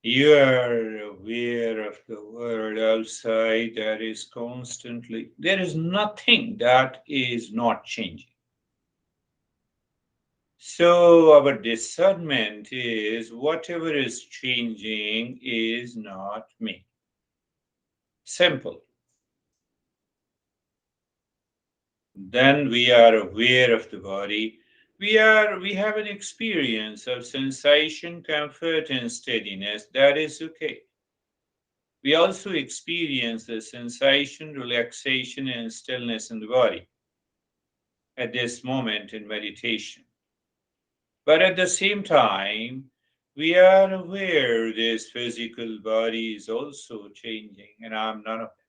You are aware of the world outside that is constantly, there is nothing that is not changing. So, our discernment is whatever is changing is not me. Simple. Then we are aware of the body. We have an experience of sensation, comfort, and steadiness. That is okay. We also experience the sensation, relaxation, and stillness in the body at this moment in meditation. But at the same time, we are aware this physical body is also changing, and I'm none of it.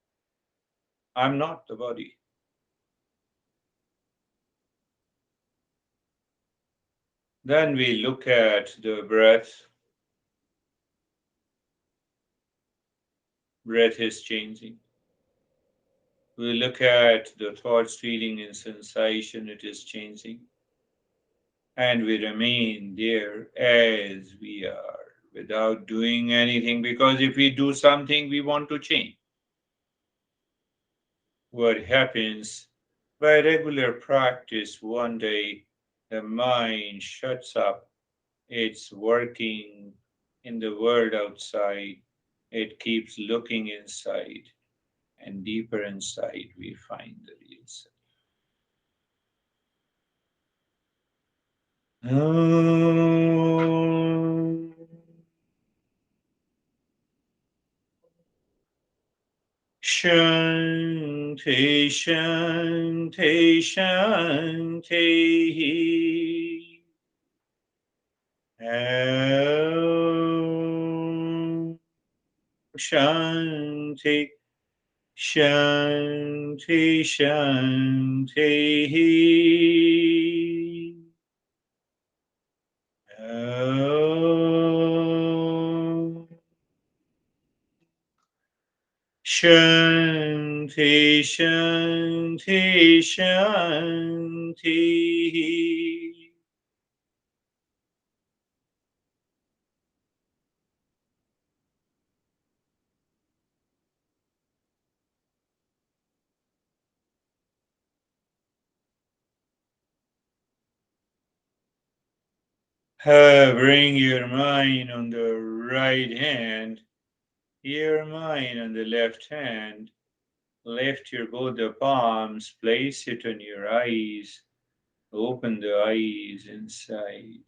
I'm not the body. Then we look at the breath. Breath is changing. We look at the thoughts, feeling, and sensation, it is changing. And we remain there as we are without doing anything, because if we do something, we want to change. What happens by regular practice, one day the mind shuts up, it's working in the world outside, it keeps looking inside, and deeper inside we find the real self. Om Shanti Shanti Shanti. Om Shanti Shanti Shanti. Om Shanti Shanti Shanti. Bring your mind on the right hand, your mind on the left hand. Lift your both the palms, place it on your eyes, open the eyes inside.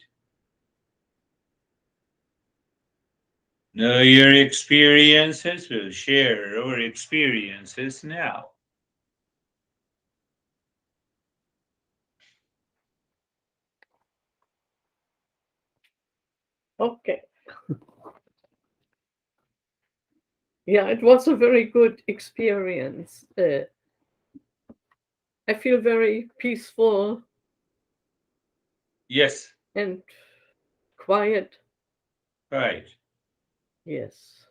Know your experiences, we'll share our experiences now. Okay. Yeah, it was a very good experience. I feel very peaceful Yes, and quiet. right. Yes.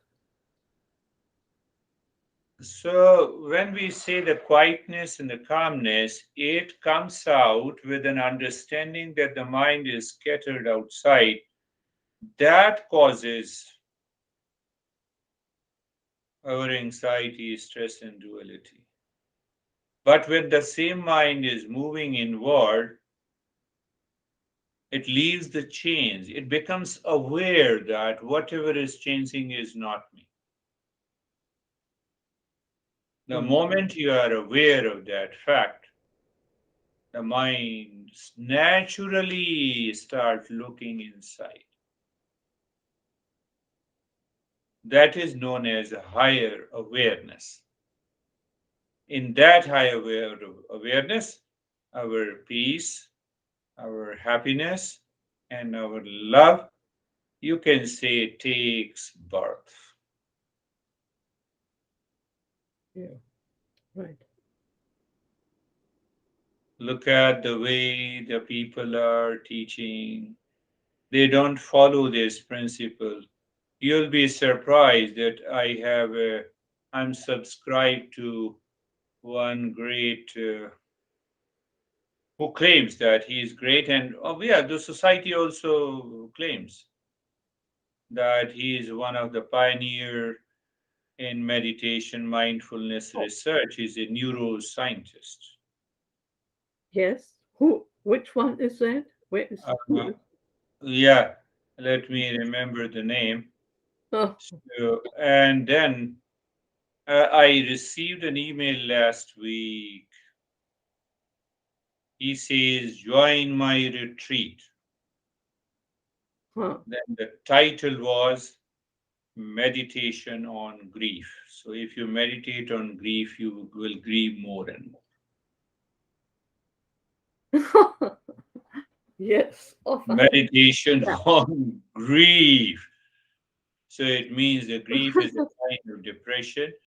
So, when we say the quietness and the calmness, it comes out with an understanding that the mind is scattered outside. That causes our anxiety, stress, and duality. But when the same mind is moving inward, it leaves the change. It becomes aware that whatever is changing is not me. The Mm. moment you are aware of that fact, the mind naturally starts looking inside. That is known as higher awareness. In that awareness, our peace, our happiness, and our love, you can say, takes birth. Yeah. Right. Look at the way the people are teaching. They don't follow this principle. You'll be surprised that I'm subscribed to one great who claims that he is great, and oh yeah, the society also claims. that he is one of the pioneer in meditation mindfulness Oh, research. He's a neuroscientist. yes. Who? Which one is that? Where is who Uh, is? yeah, let me remember the name. Oh, So, and then I received an email last week. He says, join my retreat. huh. Then the title was Meditation on Grief. So if you meditate on grief, you will grieve more and more. Yes, often. Meditation Yeah. on grief. So it means the grief is a kind of depression.